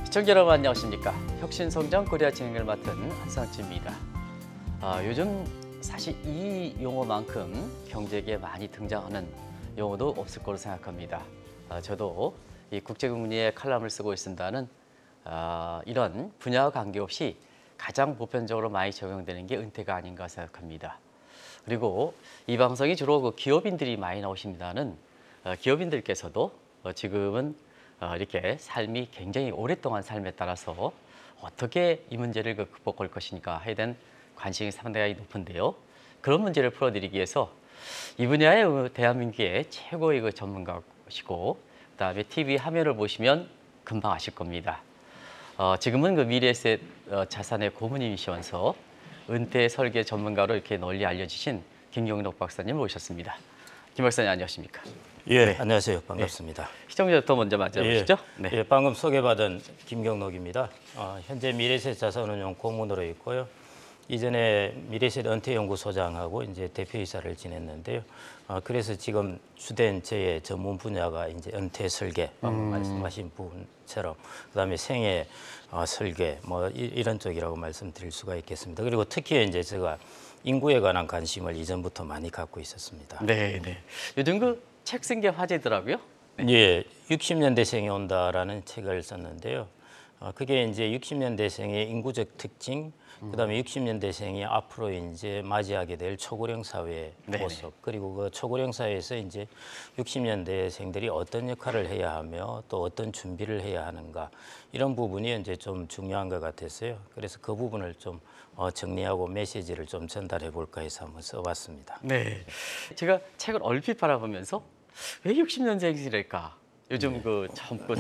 시청자 여러분 안녕하십니까. 혁신성장 코리아 진행을 맡은 한상치입니다. 요즘 사실 이 용어만큼 경제계에 많이 등장하는 용어도 없을 거로 생각합니다. 저도 이 국제금리에 칼럼을 쓰고 있습니다는 이런 분야와 관계없이 가장 보편적으로 많이 적용되는 게 은퇴가 아닌가 생각합니다. 그리고 이 방송이 주로 그 기업인들이 많이 나오십니다는 기업인들께서도 지금은 이렇게 삶이 굉장히 오랫동안 삶에 따라서 어떻게 이 문제를 극복할 것인가 하에 대한 관심이 상당히 높은데요. 그런 문제를 풀어드리기 위해서 이 분야의 대한민국의 최고의 그 전문가시고 그다음에 TV 화면을 보시면 금방 아실 겁니다. 지금은 그 미래에셋 자산의 고문님이시면서 은퇴 설계 전문가로 이렇게 널리 알려지신 김경록 박사님 모셨습니다. 김 박사님 안녕하십니까? 예, 네. 안녕하세요. 반갑습니다. 네. 시청자부터 먼저 맞아보시죠. 네. 예, 방금 소개받은 김경록입니다. 현재 미래셋 자산운용 고문으로 있고요. 이전에 미래셋 은퇴연구소장하고 이제 대표이사를 지냈는데요. 그래서 지금 주된 저의 전문 분야가 이제 은퇴 설계, 방금 말씀하신 부분처럼, 그다음에 생애 설계, 뭐 이런 쪽이라고 말씀드릴 수가 있겠습니다. 그리고 특히 이제 제가 인구에 관한 관심을 이전부터 많이 갖고 있었습니다. 네, 네. 요즘 그 책 쓴 게 화제더라고요. 네. 예, 60년대생이 온다라는 책을 썼는데요. 그게 이제 60년대생의 인구적 특징, 그다음에 60년대생이 앞으로 이제 맞이하게 될 초고령 사회의 모습, 그리고 그 초고령 사회에서 이제 60년대생들이 어떤 역할을 해야 하며 또 어떤 준비를 해야 하는가, 이런 부분이 이제 좀 중요한 것 같았어요. 그래서 그 부분을 좀 정리하고 메시지를 좀 전달해 볼까 해서 한번 써봤습니다. 네, 제가 책을 얼핏 바라보면서 왜 60년생이랄까? 요즘 그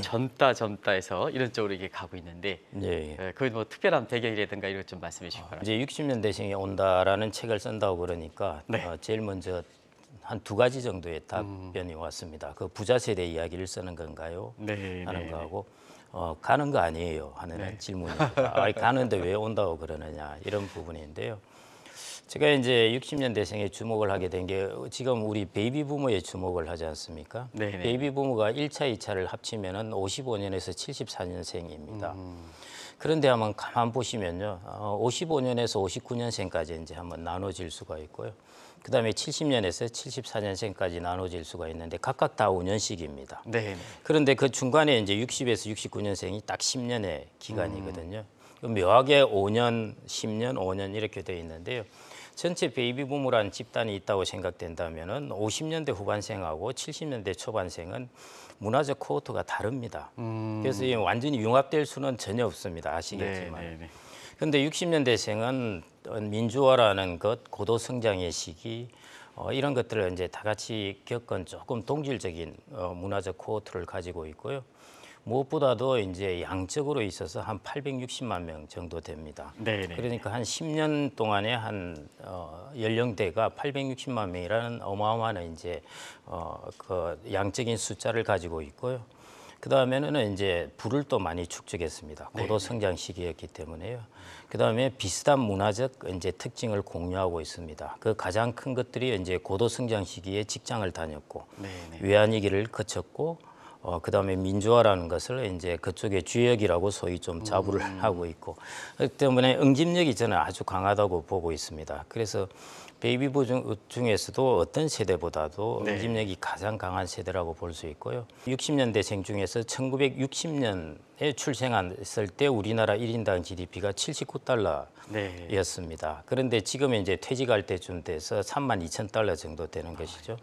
젊다 해서 이런 쪽으로 이게 가고 있는데, 그 뭐 특별한 배경이라든가 이런 것 좀 말씀해 주시기 바랍니다. 이제 60년대생이 온다라는 책을 쓴다고 그러니까 제일 먼저 한 두 가지 정도의 답변이 왔습니다. 그 부자 세대 이야기를 쓰는 건가요? 하는 거하고 가는 거 아니에요 하는 질문입니다. 가는데 왜 온다고 그러느냐, 이런 부분인데요. 제가 이제 60년대생에 주목을 하게 된 게 지금 우리 베이비 부모에 주목을 하지 않습니까? 베이비 부모가 1차, 2차를 합치면은 55년에서 74년생입니다. 그런데 한번 가만 보시면요. 55년에서 59년생까지 이제 한번 나눠질 수가 있고요. 그다음에 70년에서 74년생까지 나눠질 수가 있는데 각각 다 5년씩입니다. 그런데 그 중간에 이제 60에서 69년생이 딱 10년의 기간이거든요. 묘하게 5년, 10년, 5년 이렇게 돼 있는데요. 전체 베이비 부모라는 집단이 있다고 생각된다면은 50년대 후반생하고 70년대 초반생은 문화적 코호트가 다릅니다. 그래서 완전히 융합될 수는 전혀 없습니다. 아시겠지만. 그런데 60년대생은 민주화라는 것, 고도 성장의 시기, 이런 것들을 이제 다 같이 겪은 조금 동질적인 문화적 코호트를 가지고 있고요. 무엇보다도 이제 양적으로 있어서 한 860만 명 정도 됩니다. 그러니까 한 10년 동안에 한 연령대가 860만 명이라는 어마어마한 이제 그 양적인 숫자를 가지고 있고요. 그 다음에는 이제 부를 또 많이 축적했습니다. 고도 성장 시기였기 때문에요. 그 다음에 비슷한 문화적 이제 특징을 공유하고 있습니다. 그 가장 큰 것들이 이제 고도 성장 시기에 직장을 다녔고 외환위기를 거쳤고. 그다음에 민주화라는 것을 이제 그쪽의 주역이라고 소위 좀 자부를 하고 있고, 그렇기 때문에 응집력이 저는 아주 강하다고 보고 있습니다. 그래서 베이비 부모 중에서도 어떤 세대보다도 응집력이 가장 강한 세대라고 볼 수 있고요. 60년대생 중에서 1960년에 출생했을 때 우리나라 1인당 GDP가 79달러였습니다. 그런데 지금 이제 퇴직할 때쯤 돼서 32,000달러 정도 되는 것이죠.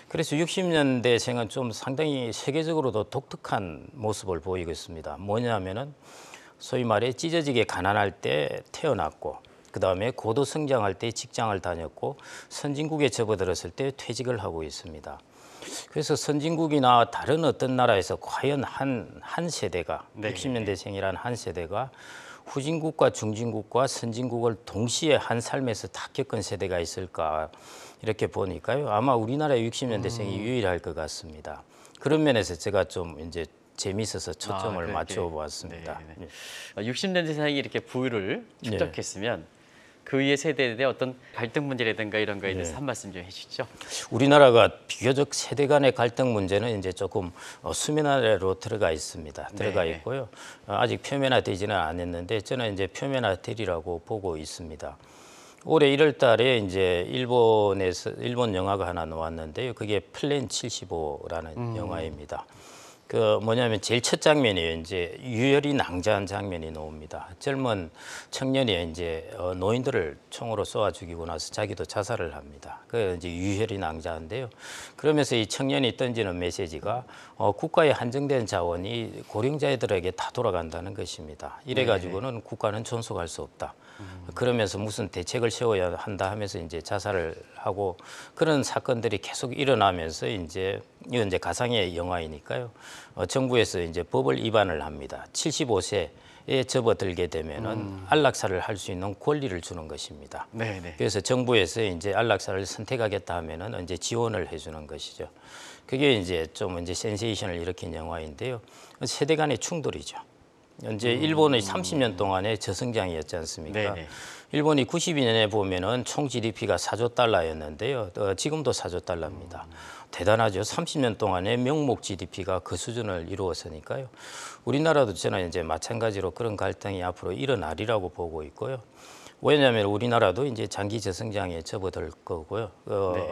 그래서 60년대생은 좀 상당히 세계적으로도 독특한 모습을 보이고 있습니다. 뭐냐면은 소위 말해 찢어지게 가난할 때 태어났고, 그 다음에 고도 성장할 때 직장을 다녔고, 선진국에 접어들었을 때 퇴직을 하고 있습니다. 그래서 선진국이나 다른 어떤 나라에서 과연 한 세대가 60년대생이라는 한 세대가 후진국과 중진국과 선진국을 동시에 한 삶에서 다 겪은 세대가 있을까, 이렇게 보니까요. 아마 우리나라의 60년대생이 유일할 것 같습니다. 그런 면에서 제가 좀 이제 재미있어서 초점을 맞춰 보았습니다. 60년대생이 이렇게 부를 축적했으면 그 위의 세대에 대한 어떤 갈등 문제라든가 이런 거에 대해서 한 말씀 좀 해주시죠. 우리나라가 비교적 세대 간의 갈등 문제는 이제 조금 수면 아래로 들어가 있습니다. 들어가 있고요. 아직 표면화되지는 않았는데 저는 이제 표면화되리라고 보고 있습니다. 올해 1월 달에 이제 일본 영화가 하나 나왔는데요. 그게 플랜 75라는 영화입니다. 그 뭐냐면 제일 첫 장면이 이제 유혈이 낭자한 장면이 나옵니다. 젊은 청년이 이제 노인들을 총으로 쏘아 죽이고 나서 자기도 자살을 합니다. 그 이제 유혈이 낭자한데요. 그러면서 이 청년이 던지는 메시지가 국가의 한정된 자원이 고령자들에게 다 돌아간다는 것입니다. 이래 가지고는 국가는 존속할 수 없다. 그러면서 무슨 대책을 세워야 한다 하면서 이제 자살을 하고 그런 사건들이 계속 일어나면서 이제 이건 이제 가상의 영화이니까요. 정부에서 이제 법을 위반을 합니다. 75세에 접어들게 되면은 안락사를 할 수 있는 권리를 주는 것입니다. 그래서 정부에서 이제 안락사를 선택하겠다 하면은 이제 지원을 해주는 것이죠. 그게 이제 좀 이제 센세이션을 일으킨 영화인데요. 세대 간의 충돌이죠. 현재 일본의 30년 동안의 저성장이었지 않습니까? 일본이 92년에 보면은 총 GDP가 4조 달러였는데요. 지금도 4조 달러입니다. 대단하죠. 30년 동안의 명목 GDP가 그 수준을 이루었으니까요. 우리나라도 저는 이제 마찬가지로 그런 갈등이 앞으로 일어나리라고 보고 있고요. 왜냐하면 우리나라도 이제 장기 저성장에 접어들 거고요.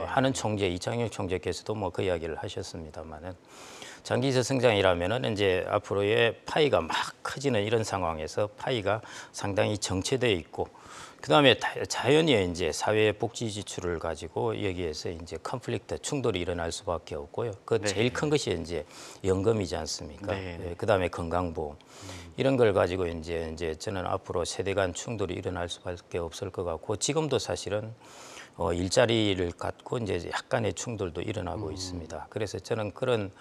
하는 총재 이창용 총재께서도 뭐 그 이야기를 하셨습니다만은. 장기 저성장이라면은 이제 앞으로의 파이가 막 커지는 이런 상황에서 파이가 상당히 정체되어 있고 그다음에 자연히 이제 사회 복지 지출을 가지고 여기에서 이제 컨플릭트 충돌이 일어날 수밖에 없고요. 그 제일 큰 것이 이제 연금이지 않습니까? 그다음에 건강보험 이런 걸 가지고 이제 저는 앞으로 세대 간 충돌이 일어날 수밖에 없을 것 같고 지금도 사실은 일자리를 갖고 이제 약간의 충돌도 일어나고 있습니다. 그래서 저는 그런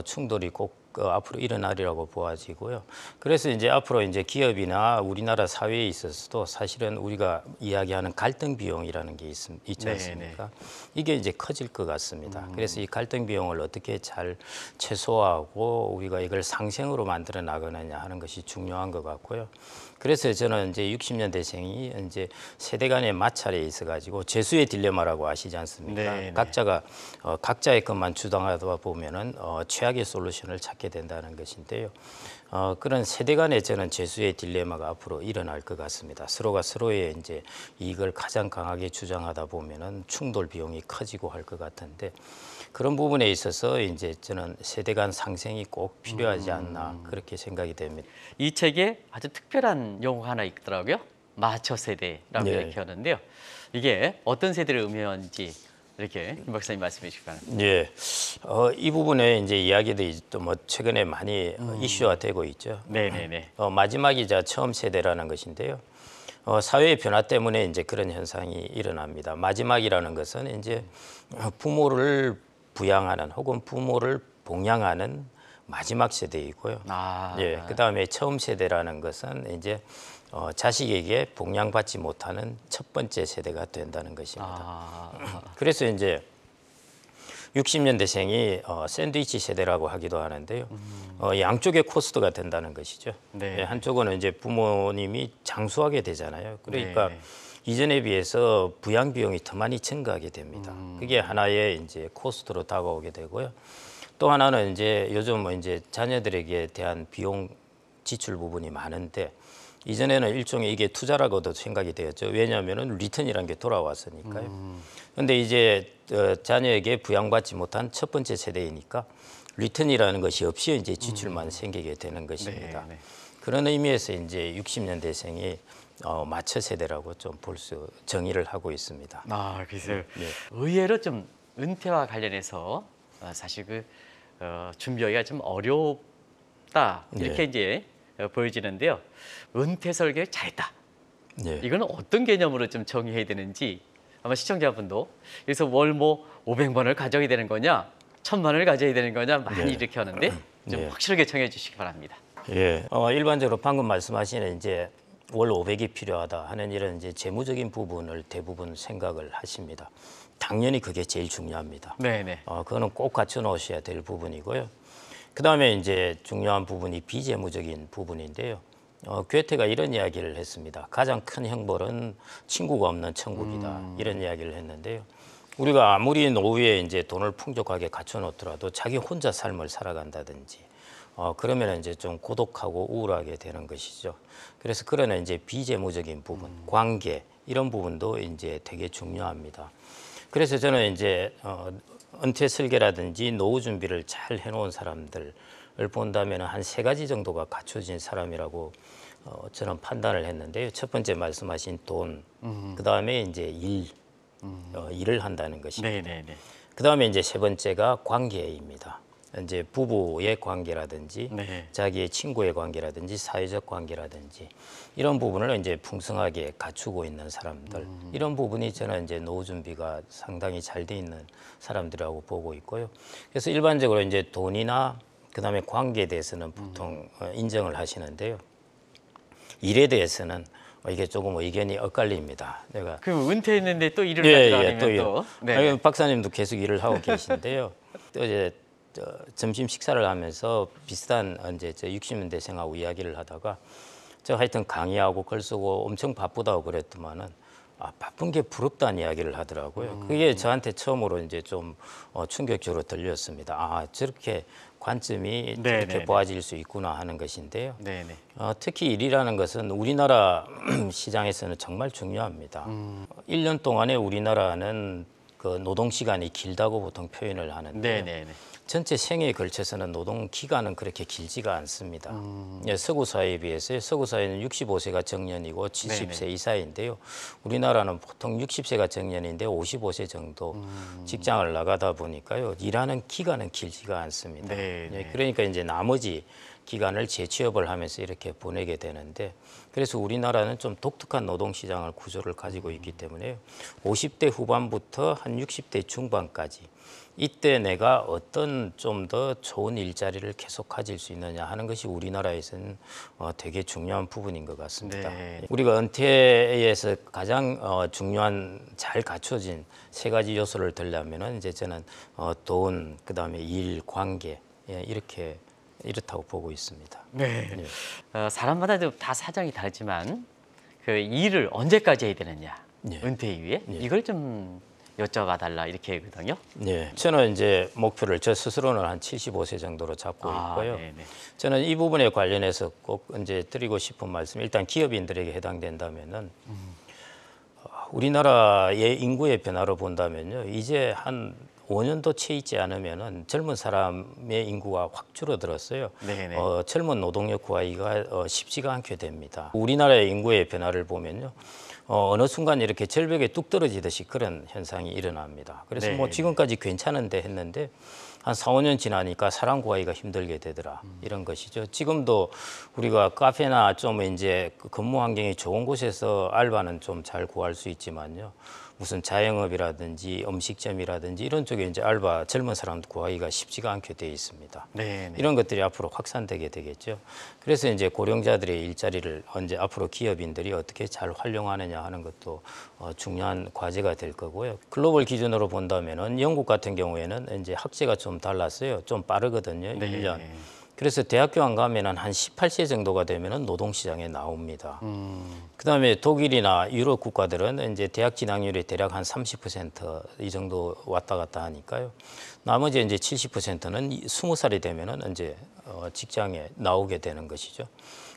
충돌이 꼭 앞으로 일어나리라고 보아지고요. 그래서 이제 앞으로 이제 기업이나 우리나라 사회에 있어서도 사실은 우리가 이야기하는 갈등 비용이라는 게 있지 않습니까? 이게 이제 커질 것 같습니다. 그래서 이 갈등 비용을 어떻게 잘 최소화하고 우리가 이걸 상생으로 만들어 나가느냐 하는 것이 중요한 것 같고요. 그래서 저는 이제 60년대생이 이제 세대 간의 마찰에 있어 가지고 재수의 딜레마라고 아시지 않습니까? 각자가 각자의 것만 주장하다 보면은 최악의 솔루션을 찾게 된다는 것인데요. 그런 세대 간의 저는 재수의 딜레마가 앞으로 일어날 것 같습니다. 서로가 서로의 이제 이익을 가장 강하게 주장하다 보면은 충돌 비용이 커지고 할 것 같은데 그런 부분에 있어서 이제 저는 세대 간 상생이 꼭 필요하지 않나 그렇게 생각이 됩니다. 이 책에 아주 특별한 용어가 하나 있더라고요. 마처 세대라고 이렇게 하는데요. 이게 어떤 세대를 의미하는지 이렇게 임 박사님 말씀해 주시기 바랍니다. 이 부분에 이제 이야기들이 또 뭐 최근에 많이 이슈화 되고 있죠. 마지막이자 처음 세대라는 것인데요. 사회의 변화 때문에 이제 그런 현상이 일어납니다. 마지막이라는 것은 이제 부모를 부양하는 혹은 부모를 봉양하는 마지막 세대이고요. 그다음에 처음 세대라는 것은 이제 자식에게 봉양받지 못하는 첫 번째 세대가 된다는 것입니다. 그래서 이제 60년대생이 샌드위치 세대라고 하기도 하는데요. 양쪽의 코스트가 된다는 것이죠. 한쪽은 이제 부모님이 장수하게 되잖아요. 그러니까 이전에 비해서 부양 비용이 더 많이 증가하게 됩니다. 그게 하나의 이제 코스트로 다가오게 되고요. 또 하나는 이제 요즘 뭐 이제 자녀들에게 대한 비용 지출 부분이 많은데 이전에는 일종의 이게 투자라고도 생각이 되었죠. 왜냐하면은 리턴이라는 게 돌아왔으니까요. 그런데 이제 자녀에게 부양받지 못한 첫 번째 세대이니까 리턴이라는 것이 없이 이제 지출만 생기게 되는 것입니다. 그런 의미에서 이제 60년대생이 마처 세대라고 좀 볼 수 정의를 하고 있습니다. 그래서 의외로 좀 은퇴와 관련해서 사실 그 준비하기가 좀 어렵다 이렇게 이제 보여지는데요. 은퇴 설계 잘했다. 이거는 어떤 개념으로 좀 정의해야 되는지 아마 시청자분도 그래서 월 뭐 500만원을 가져야 되는 거냐, 1000만원을 가져야 되는 거냐 많이 이렇게 하는데 좀 확실하게 정해 주시기 바랍니다. 일반적으로 방금 말씀하신 이제 월 500이 필요하다 하는 이런 이제 재무적인 부분을 대부분 생각을 하십니다. 당연히 그게 제일 중요합니다. 그거는 꼭 갖춰 놓으셔야 될 부분이고요. 그다음에 이제 중요한 부분이 비재무적인 부분인데요. 괴테가 이런 이야기를 했습니다. 가장 큰 형벌은 친구가 없는 천국이다. 이런 이야기를 했는데요. 우리가 아무리 노후에 이제 돈을 풍족하게 갖춰놓더라도 자기 혼자 삶을 살아간다든지 그러면 이제 좀 고독하고 우울하게 되는 것이죠. 그래서 그런 이제 비재무적인 부분, 관계 이런 부분도 이제 되게 중요합니다. 그래서 저는 이제 은퇴 설계라든지 노후 준비를 잘 해놓은 사람들을 본다면 한 3가지 정도가 갖춰진 사람이라고 저는 판단을 했는데요. 첫 번째 말씀하신 돈, 그 다음에 이제 일을 한다는 것입니다. 그 다음에 이제 3번째가 관계입니다. 이제 부부의 관계라든지 자기의 친구의 관계라든지 사회적 관계라든지 이런 부분을 이제 풍성하게 갖추고 있는 사람들 이런 부분이 저는 이제 노후 준비가 상당히 잘 돼 있는 사람들이라고 보고 있고요. 그래서 일반적으로 이제 돈이나 그다음에 관계에 대해서는 보통 인정을 하시는데요. 일에 대해서는 이게 조금 의견이 엇갈립니다. 내가 그럼 은퇴했는데 또 일을 하려면 또 네. 박사님도 계속 일을 하고 계신데요. 또 이제 점심 식사를 하면서 비슷한 이제 60년대생하고 이야기를 하다가 제가 하여튼 강의하고 글 쓰고 엄청 바쁘다고 그랬더만은 바쁜 게 부럽다는 이야기를 하더라고요. 그게 저한테 처음으로 이제 좀 충격적으로 들렸습니다. 저렇게 관점이 저렇게 보아질 수 있구나 하는 것인데요. 특히 일이라는 것은 우리나라 시장에서는 정말 중요합니다. 1년 동안에 우리나라는 그 노동 시간이 길다고 보통 표현을 하는데 전체 생애에 걸쳐서는 노동 기간은 그렇게 길지가 않습니다. 서구 사회에 비해서 서구 사회는 65세가 정년이고 70세 이사인데요. 우리나라는 보통 60세가 정년인데 55세 정도 직장을 나가다 보니까요. 일하는 기간은 길지가 않습니다. 그러니까 이제 나머지 기간을 재취업을 하면서 이렇게 보내게 되는데 그래서 우리나라는 좀 독특한 노동시장을 구조를 가지고 있기 때문에 50대 후반부터 한 60대 중반까지 이때 내가 어떤 좀 더 좋은 일자리를 계속 가질 수 있느냐 하는 것이 우리나라에서는 되게 중요한 부분인 것 같습니다. 우리가 은퇴에서 가장 중요한 잘 갖춰진 3가지 요소를 들려면은 이제 저는 돈, 그다음에 일, 관계 이렇다고 보고 있습니다. 사람마다 다 사정이 다르지만 그 일을 언제까지 해야 되느냐 은퇴 이후에 이걸 좀 여쭤봐 달라 이렇게 하거든요. 저는 이제 목표를 저 스스로는 한 75세 정도로 잡고 있고요. 저는 이 부분에 관련해서 꼭 이제 드리고 싶은 말씀, 일단 기업인들에게 해당된다면은 우리나라의 인구의 변화로 본다면요, 이제 한 5년도 채 있지 않으면은 젊은 사람의 인구가 확 줄어들었어요. 젊은 노동력 구하기가 쉽지가 않게 됩니다. 우리나라의 인구의 변화를 보면요. 어느 순간 이렇게 절벽에 뚝 떨어지듯이 그런 현상이 일어납니다. 그래서 뭐 지금까지 괜찮은데 했는데 한 4, 5년 지나니까 사람 구하기가 힘들게 되더라. 이런 것이죠. 지금도 우리가 카페나 좀 이제 근무 환경이 좋은 곳에서 알바는 좀 잘 구할 수 있지만요. 무슨 자영업이라든지 음식점이라든지 이런 쪽에 이제 알바 젊은 사람들 구하기가 쉽지가 않게 되어 있습니다. 이런 것들이 앞으로 확산되게 되겠죠. 그래서 이제 고령자들의 일자리를 언제 앞으로 기업인들이 어떻게 잘 활용하느냐 하는 것도 중요한 과제가 될 거고요. 글로벌 기준으로 본다면은 영국 같은 경우에는 이제 학제가 좀 달랐어요. 좀 빠르거든요. 1년. 그래서 대학교 안 가면은 한 18세 정도가 되면은 노동시장에 나옵니다. 그다음에 독일이나 유럽 국가들은 이제 대학 진학률이 대략 한 30% 이 정도 왔다 갔다 하니까요. 나머지 이제 70%는 20살이 되면은 이제 직장에 나오게 되는 것이죠.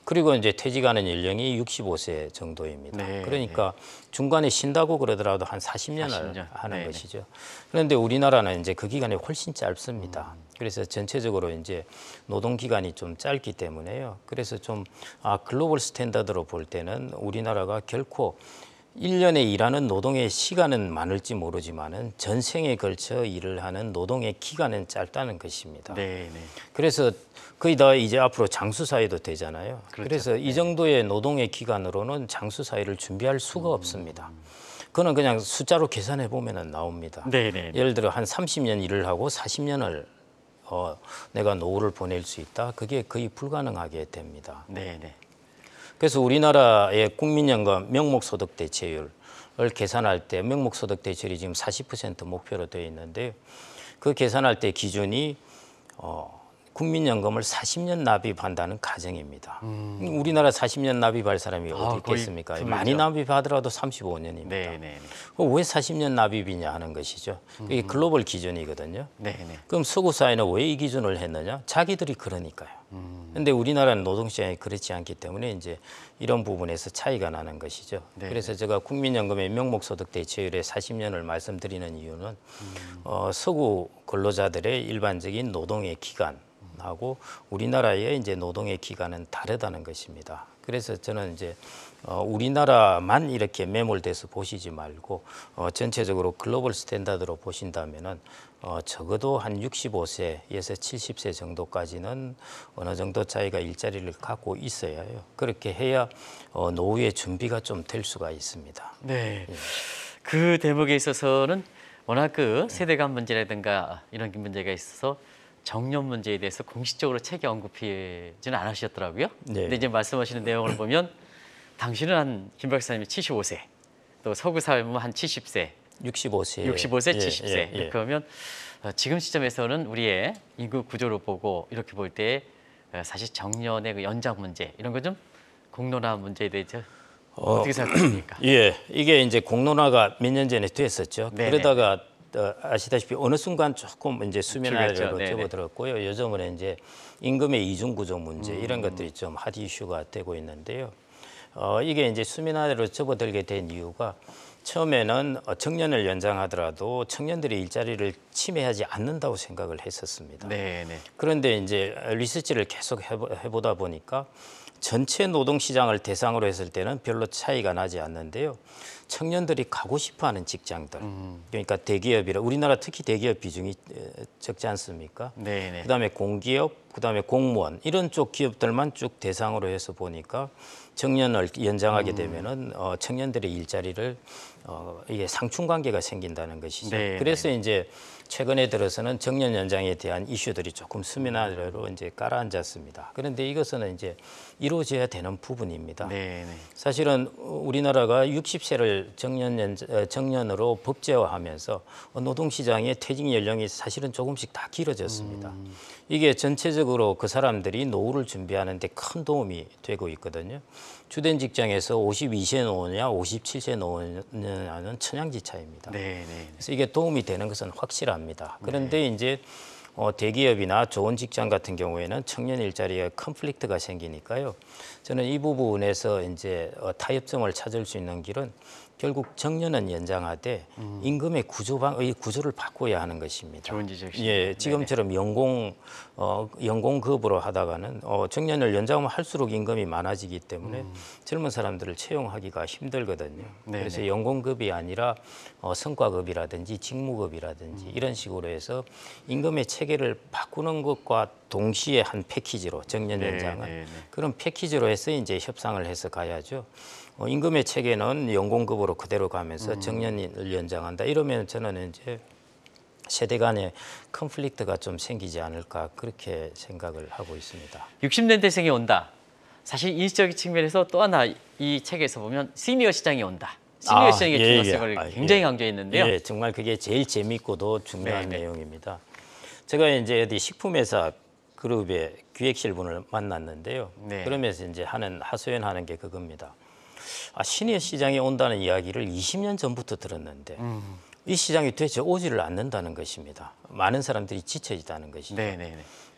그리고 이제 퇴직하는 연령이 65세 정도입니다. 그러니까 중간에 쉰다고 그러더라도 한 40년을 하는 것이죠. 그런데 우리나라는 이제 그 기간이 훨씬 짧습니다. 그래서 전체적으로 이제 노동 기간이 좀 짧기 때문에요. 그래서 좀 글로벌 스탠다드로 볼 때는 우리나라가 결코 1년에 일하는 노동의 시간은 많을지 모르지만은 전생에 걸쳐 일을 하는 노동의 기간은 짧다는 것입니다. 그래서 거의 다 이제 앞으로 장수 사회도 되잖아요. 그래서 이 정도의 노동의 기간으로는 장수 사회를 준비할 수가 없습니다. 그거는 그냥 숫자로 계산해 보면은 나옵니다. 예를 들어 한 30년 일을 하고 40년을 내가 노후를 보낼 수 있다. 그게 거의 불가능하게 됩니다. 그래서 우리나라의 국민연금 명목소득 대체율을 계산할 때 명목소득 대체율이 지금 40% 목표로 되어 있는데 그 계산할 때 기준이 국민연금을 40년 납입한다는 가정입니다. 우리나라 40년 납입할 사람이 어디 있겠습니까? 많이 납입하더라도 35년입니다. 왜 40년 납입이냐 하는 것이죠. 이게 글로벌 기준이거든요. 그럼 서구 사회는 왜 이 기준을 했느냐? 자기들이 그러니까요. 그런데 우리나라는 노동시장이 그렇지 않기 때문에 이제 이런 부분에서 차이가 나는 것이죠. 그래서 제가 국민연금의 명목소득 대체율의 40년을 말씀드리는 이유는 서구 근로자들의 일반적인 노동의 기간하고 우리나라의 이제 노동의 기간은 다르다는 것입니다. 그래서 저는 이제 우리나라만 이렇게 매몰돼서 보시지 말고 전체적으로 글로벌 스탠다드로 보신다면은 적어도 한 65세에서 70세 정도까지는 어느 정도 자기가 일자리를 갖고 있어야 해요. 그렇게 해야 노후의 준비가 좀 될 수가 있습니다. 네. 예. 그 대목에 있어서는 워낙 그 세대 간 문제라든가 이런 문제가 있어서 정년 문제에 대해서 공식적으로 책에 언급하지는 않으셨더라고요. 근데 이제 말씀하시는 내용을 보면 당신은 김 박사님이 75세, 또 서구 사회 보면 한 70세, 65세, 70세. 이렇게 하면 지금 시점에서는 우리의 인구 구조를 보고 이렇게 볼 때 사실 정년의 그 연장 문제 이런 거 좀 공론화 문제에 대해서 어떻게 생각하십니까? 이게 이제 공론화가 몇 년 전에 됐었죠. 그러다가 아시다시피 어느 순간 조금 이제 수면 아래로 접어들었고요. 요즘은 이제 임금의 이중 구조 문제 이런 것들이 좀 핫 이슈가 되고 있는데요. 이게 이제 수면 아래로 접어들게 된 이유가 처음에는 청년을 연장하더라도 청년들이 일자리를 침해하지 않는다고 생각을 했었습니다. 그런데 이제 리서치를 계속 해보다 보니까 전체 노동시장을 대상으로 했을 때는 별로 차이가 나지 않는데요. 청년들이 가고 싶어하는 직장들, 그러니까 대기업이라 우리나라 특히 대기업 비중이 적지 않습니까? 그다음에 공기업, 그다음에 공무원 이런 쪽 기업들만 쭉 대상으로 해서 보니까 청년을 연장하게 되면은 청년들의 일자리를 이게 상충 관계가 생긴다는 것이죠. 그래서 이제 최근에 들어서는 정년 연장에 대한 이슈들이 조금 수면 아래로 이제 가라앉았습니다. 그런데 이것은 이제 이루어져야 되는 부분입니다. 사실은 우리나라가 60세를 정년으로 법제화하면서 노동시장의 퇴직 연령이 사실은 조금씩 다 길어졌습니다. 이게 전체적으로 그 사람들이 노후를 준비하는 데 큰 도움이 되고 있거든요. 주된 직장에서 52세 노느냐 57세 노느냐는 천양지 차이입니다. 그래서 이게 도움이 되는 것은 확실합니다. 그런데 이제 대기업이나 좋은 직장 같은 경우에는 청년 일자리에 컨플릭트가 생기니까요. 저는 이 부분에서 이제 타협점을 찾을 수 있는 길은 결국 정년은 연장하되 임금의 구조를 바꿔야 하는 것입니다. 좋은 지적이십니다. 지금처럼 연공급으로 하다가는 정년을 연장하면 할수록 임금이 많아지기 때문에 젊은 사람들을 채용하기가 힘들거든요. 그래서 연공급이 아니라 성과급이라든지 직무급이라든지 이런 식으로 해서 임금의 체계를 바꾸는 것과 동시에 한 패키지로 정년 연장은 그런 패키지로 해서 이제 협상을 해서 가야죠. 임금의 체계는 연공급으로 그대로 가면서 정년을 연장한다. 이러면 저는 이제 세대 간의 컨플릭트가 좀 생기지 않을까 그렇게 생각을 하고 있습니다. 60년대생이 온다. 사실 일적인 측면에서 또 하나 이 책에서 보면 시니어 시장이 온다. 시니어 시장의 중요성을 굉장히 강조했는데요. 정말 그게 제일 재밌고도 중요한 내용입니다. 제가 이제 어디 식품회사 그룹의 기획실 분을 만났는데요. 그러면서 이제 하소연하는 게 그겁니다. 시니어 시장이 온다는 이야기를 20년 전부터 들었는데 이 시장이 도대체 오지를 않는다는 것입니다. 많은 사람들이 지쳐지다는 것이죠.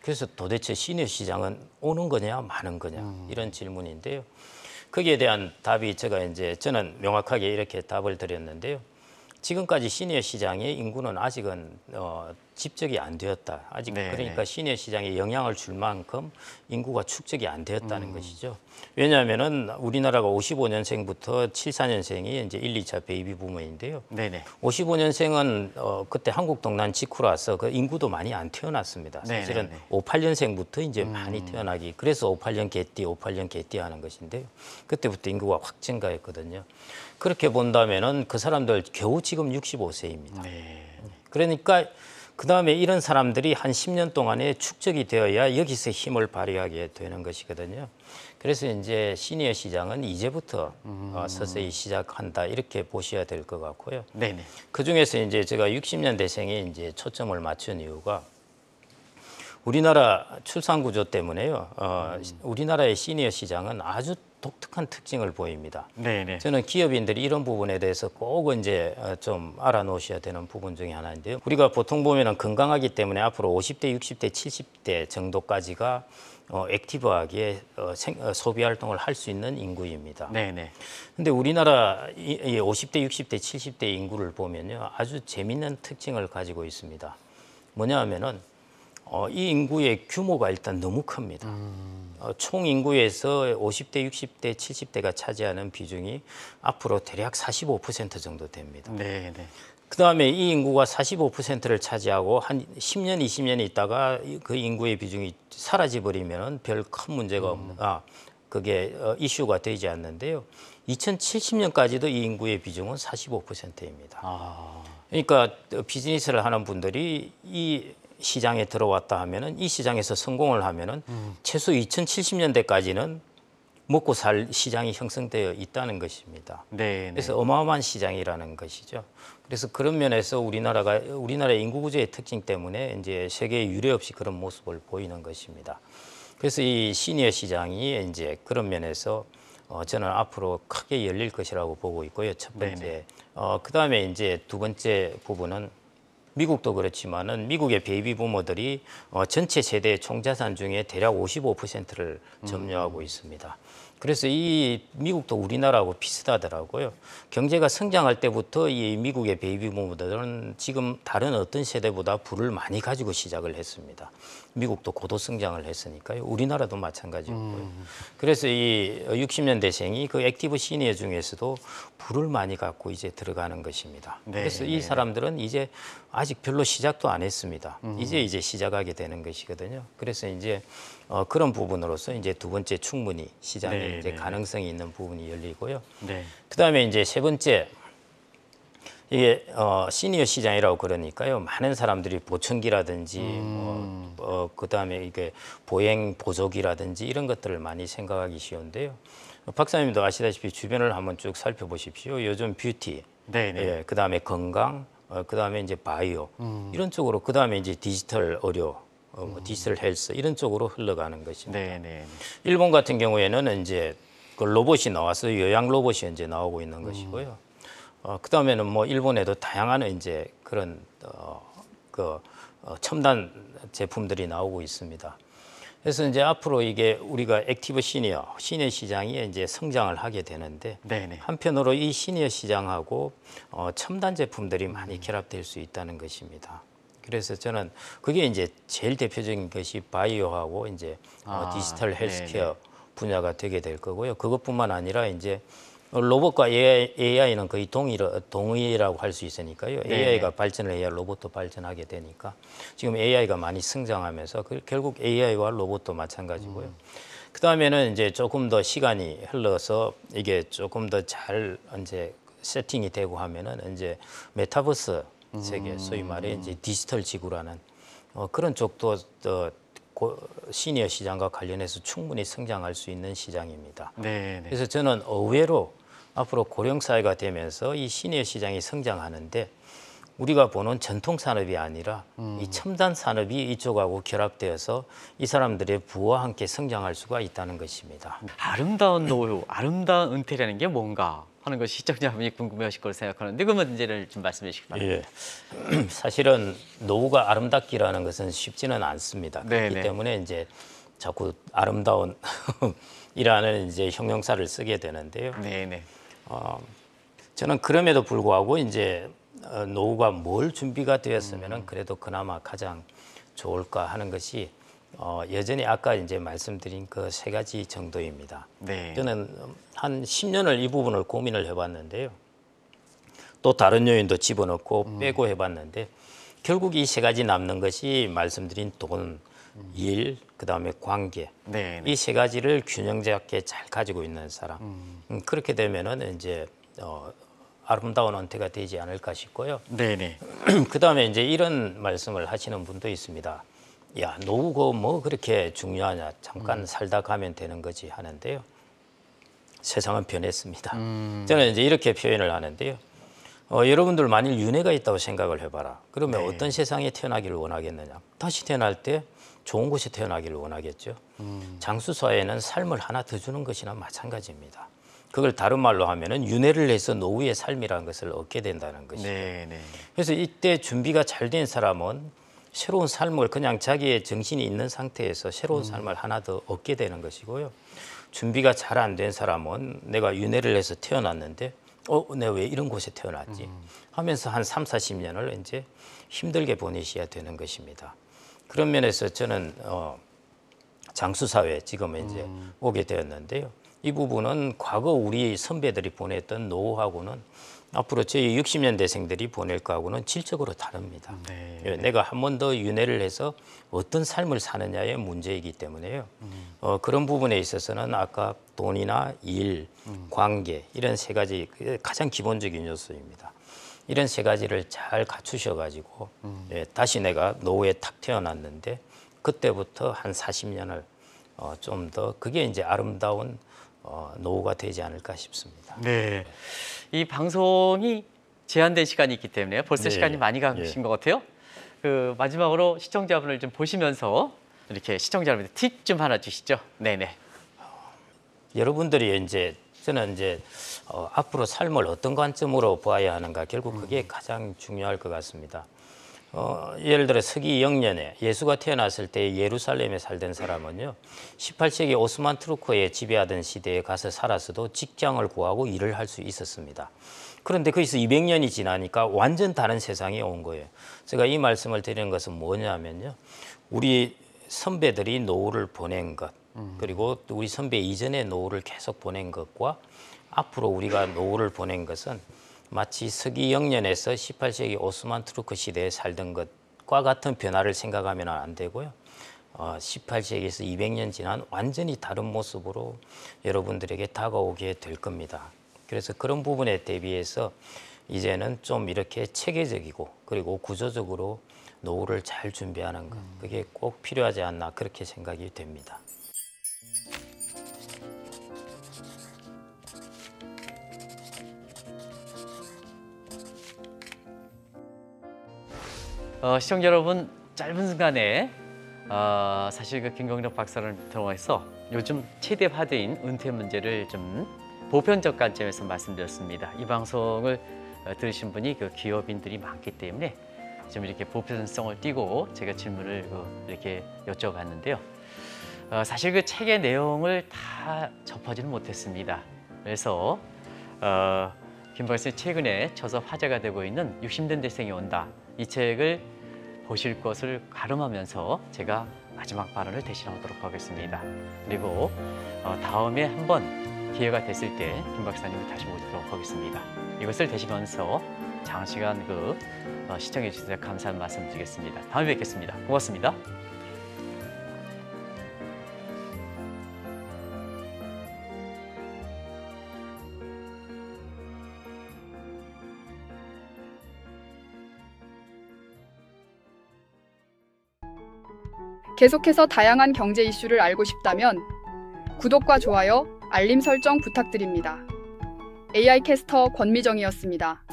그래서 도대체 시니어 시장은 오는 거냐 마는 거냐 이런 질문인데요. 거기에 대한 답이 저는 명확하게 이렇게 답을 드렸는데요. 지금까지 시니어 시장의 인구는 아직은 집적이 안 되었다. 아직 그러니까 시니어 시장에 영향을 줄 만큼 인구가 축적이 안 되었다는 것이죠. 왜냐하면은 우리나라가 55년생부터 74년생이 이제 1, 2차 베이비 부모인데요. 55년생은 그때 한국 동란 직후라서 그 인구도 많이 안 태어났습니다. 사실은 58년생부터 이제 많이 태어나기. 그래서 58년 개띠 하는 것인데요. 그때부터 인구가 확 증가했거든요. 그렇게 본다면은 그 사람들 겨우 지금 65세입니다. 그러니까 그 다음에 이런 사람들이 한 10년 동안에 축적이 되어야 여기서 힘을 발휘하게 되는 것이거든요. 그래서 이제 시니어 시장은 이제부터 서서히 시작한다 이렇게 보셔야 될 것 같고요. 그 중에서 이제 제가 60년대생에 이제 초점을 맞춘 이유가 우리나라 출산 구조 때문에요. 우리나라의 시니어 시장은 아주 독특한 특징을 보입니다. 네네. 저는 기업인들이 이런 부분에 대해서 꼭 이제 좀 알아놓으셔야 되는 부분 중에 하나인데요. 우리가 보통 보면은 건강하기 때문에 앞으로 50대, 60대, 70대 정도까지가 액티브하게 소비 활동을 할 수 있는 인구입니다. 네네. 근데 우리나라 이 50대, 60대, 70대 인구를 보면요. 아주 재밌는 특징을 가지고 있습니다. 뭐냐 하면은 이 인구의 규모가 일단 너무 큽니다. 총 인구에서 50대, 60대, 70대가 차지하는 비중이 앞으로 대략 45% 정도 됩니다. 네네. 그다음에 이 인구가 45%를 차지하고 한 10년, 20년 있다가 그 인구의 비중이 사라져 버리면 별 큰 문제가 없는 그게 이슈가 되지 않는데요. 2070년까지도 이 인구의 비중은 45%입니다. 그러니까 비즈니스를 하는 분들이 이 시장에 들어왔다 하면은 이 시장에서 성공을 하면은 최소 2070년대까지는 먹고 살 시장이 형성되어 있다는 것입니다. 네. 그래서 어마어마한 시장이라는 것이죠. 그래서 그런 면에서 우리나라의 인구 구조의 특징 때문에 이제 세계에 유례 없이 그런 모습을 보이는 것입니다. 그래서 이 시니어 시장이 이제 그런 면에서 저는 앞으로 크게 열릴 것이라고 보고 있고요. 첫 번째. 그다음에 이제 두 번째 부분은 미국도 그렇지만은 미국의 베이비 부모들이 전체 세대의 총자산 중에 대략 55%를 점유하고 있습니다. 그래서 이 미국도 우리나라하고 비슷하더라고요. 경제가 성장할 때부터 이 미국의 베이비 부모들은 지금 다른 어떤 세대보다 부를 많이 가지고 시작을 했습니다. 미국도 고도 성장을 했으니까요. 우리나라도 마찬가지고요. 그래서 이 60년대생이 그 액티브 시니어 중에서도 부를 많이 갖고 이제 들어가는 것입니다. 그래서 이 사람들은 이제 아직 별로 시작도 안 했습니다. 이제 시작하게 되는 것이거든요. 그래서 이제 그런 부분으로서 이제 두 번째 충분히 시장에 이제 가능성이 있는 부분이 열리고요. 그다음에 이제 세 번째 이게 시니어 시장이라고 그러니까요. 많은 사람들이 보청기라든지 그다음에 이게 보행 보조기라든지 이런 것들을 많이 생각하기 쉬운데요. 박사님도 아시다시피 주변을 한번 쭉 살펴보십시오. 요즘 뷰티, 예, 그다음에 건강, 그다음에 이제 바이오 이런 쪽으로 그다음에 이제 디지털 의료, 디지털 헬스 이런 쪽으로 흘러가는 것입니다. 일본 같은 경우에는 이제 그 로봇이 나와서 요양 로봇이 이제 나오고 있는 것이고요. 그다음에는 뭐 일본에도 다양한 이제 그런 첨단 제품들이 나오고 있습니다. 그래서 이제 앞으로 이게 우리가 액티브 시니어 시장이 이제 성장을 하게 되는데 한편으로 이 시니어 시장하고 첨단 제품들이 많이 결합될 수 있다는 것입니다. 그래서 저는 그게 이제 제일 대표적인 것이 바이오하고 이제 디지털 헬스케어 분야가 되게 될 거고요. 그것뿐만 아니라 이제 로봇과 AI는 거의 동의라고 할 수 있으니까요. AI가 발전을 해야 로봇도 발전하게 되니까 지금 AI가 많이 성장하면서 결국 AI와 로봇도 마찬가지고요. 그 다음에는 이제 조금 더 시간이 흘러서 이게 조금 더 잘 이제 세팅이 되고 하면은 이제 메타버스 세계, 소위 말해 이제 디지털 지구라는 그런 쪽도 시니어 시장과 관련해서 충분히 성장할 수 있는 시장입니다. 그래서 저는 의외로 앞으로 고령 사회가 되면서 이 시니어 시장이 성장하는데 우리가 보는 전통 산업이 아니라 이 첨단 산업이 이쪽하고 결합되어서 이 사람들의 부와 함께 성장할 수가 있다는 것입니다. 아름다운 노후, 아름다운 은퇴라는 게 뭔가 하는 것이 시청자분이 궁금해하실 걸 생각하는데 그 문제를 좀 말씀해 주시기 바랍니다. 사실은 노후가 아름답기라는 것은 쉽지는 않습니다. 그렇기 때문에 이제 자꾸 아름다운 이라는 이제 형용사를 쓰게 되는데요. 저는 그럼에도 불구하고 이제 노후가 뭘 준비가 되었으면은 그래도 그나마 가장 좋을까 하는 것이 여전히 아까 이제 말씀드린 그 세 가지 정도입니다. 저는 한 10년을 이 부분을 고민을 해봤는데요. 또 다른 요인도 집어넣고 빼고 해봤는데 결국 이 세 가지 남는 것이 말씀드린 돈, 일, 그다음에 관계 이 세 가지를 균형 잡게 잘 가지고 있는 사람 그렇게 되면은 이제 아름다운 은퇴가 되지 않을까 싶고요. 그다음에 이제 이런 말씀을 하시는 분도 있습니다. 야, 노후가 뭐 그렇게 중요하냐? 잠깐 살다 가면 되는 거지 하는데요. 세상은 변했습니다. 저는 이제 이렇게 표현을 하는데요. 여러분들 만일 윤회가 있다고 생각을 해봐라. 그러면 어떤 세상에 태어나기를 원하겠느냐? 다시 태어날 때 좋은 곳에 태어나기를 원하겠죠. 장수 사회는 삶을 하나 더 주는 것이나 마찬가지입니다. 그걸 다른 말로 하면은 윤회를 해서 노후의 삶이라는 것을 얻게 된다는 것이죠. 그래서 이때 준비가 잘 된 사람은 새로운 삶을 그냥 자기의 정신이 있는 상태에서 새로운 삶을 하나 더 얻게 되는 것이고요. 준비가 잘 안 된 사람은 내가 윤회를 해서 태어났는데 내가 왜 이런 곳에 태어났지 하면서 한 3, 40년을 이제 힘들게 보내셔야 되는 것입니다. 그런 면에서 저는 장수사회 지금 이제 오게 되었는데요. 이 부분은 과거 우리 선배들이 보냈던 노후하고는 앞으로 저희 60년대생들이 보낼 거하고는 질적으로 다릅니다. 내가 한 번 더 윤회를 해서 어떤 삶을 사느냐의 문제이기 때문에요. 그런 부분에 있어서는 아까 돈이나 일, 관계 이런 세 가지 가장 기본적인 요소입니다. 이런 세 가지를 잘 갖추셔가지고 다시 내가 노후에 탁 태어났는데 그때부터 한 40년을 좀 더 그게 이제 아름다운 노후가 되지 않을까 싶습니다. 네, 이 방송이 제한된 시간이 있기 때문에 벌써 시간이 많이 가신 것 같아요. 그 마지막으로 시청자분을 좀 보시면서 이렇게 시청자 여러분들 팁 좀 하나 주시죠. 네네. 여러분들이 이제 저는 이제 앞으로 삶을 어떤 관점으로 봐야 하는가 결국 그게 가장 중요할 것 같습니다. 예를 들어 서기 0년에 예수가 태어났을 때 예루살렘에 살던 사람은요 18세기 오스만 투르크에 지배하던 시대에 가서 살았어도 직장을 구하고 일을 할 수 있었습니다. 그런데 거기서 200년이 지나니까 완전 다른 세상이 온 거예요. 제가 이 말씀을 드리는 것은 뭐냐면요 우리 선배들이 노후를 보낸 것 그리고 우리 선배 이전의 노후를 계속 보낸 것과 앞으로 우리가 노후를 보낸 것은 마치 서기 0년에서 18세기 오스만 투르크 시대에 살던 것과 같은 변화를 생각하면 안 되고요. 18세기에서 200년 지난 완전히 다른 모습으로 여러분들에게 다가오게 될 겁니다. 그래서 그런 부분에 대비해서 이제는 좀 이렇게 체계적이고 그리고 구조적으로 노후를 잘 준비하는 것 그게 꼭 필요하지 않나 그렇게 생각이 됩니다. 시청자 여러분, 짧은 순간에 사실 그 김경록 박사를 통해서 요즘 최대 화두인 은퇴 문제를 좀 보편적 관점에서 말씀드렸습니다. 이 방송을 들으신 분이 그 기업인들이 많기 때문에 좀 이렇게 보편성을 띠고 제가 질문을 이렇게 여쭤봤는데요. 사실 그 책의 내용을 다 접하지는 못했습니다. 그래서 김 박사님 최근에 쳐서 화제가 되고 있는 60년대생이 온다. 이 책을 보실 것을 가름하면서 제가 마지막 발언을 대신하도록 하겠습니다. 그리고 다음에 한번 기회가 됐을 때 김 박사님을 다시 모시도록 하겠습니다. 이것을 대신하면서 장시간 시청해 주셔서 감사한 말씀 드리겠습니다. 다음에 뵙겠습니다. 고맙습니다. 계속해서 다양한 경제 이슈를 알고 싶다면 구독과 좋아요, 알림 설정 부탁드립니다. AI 캐스터 권미정이었습니다.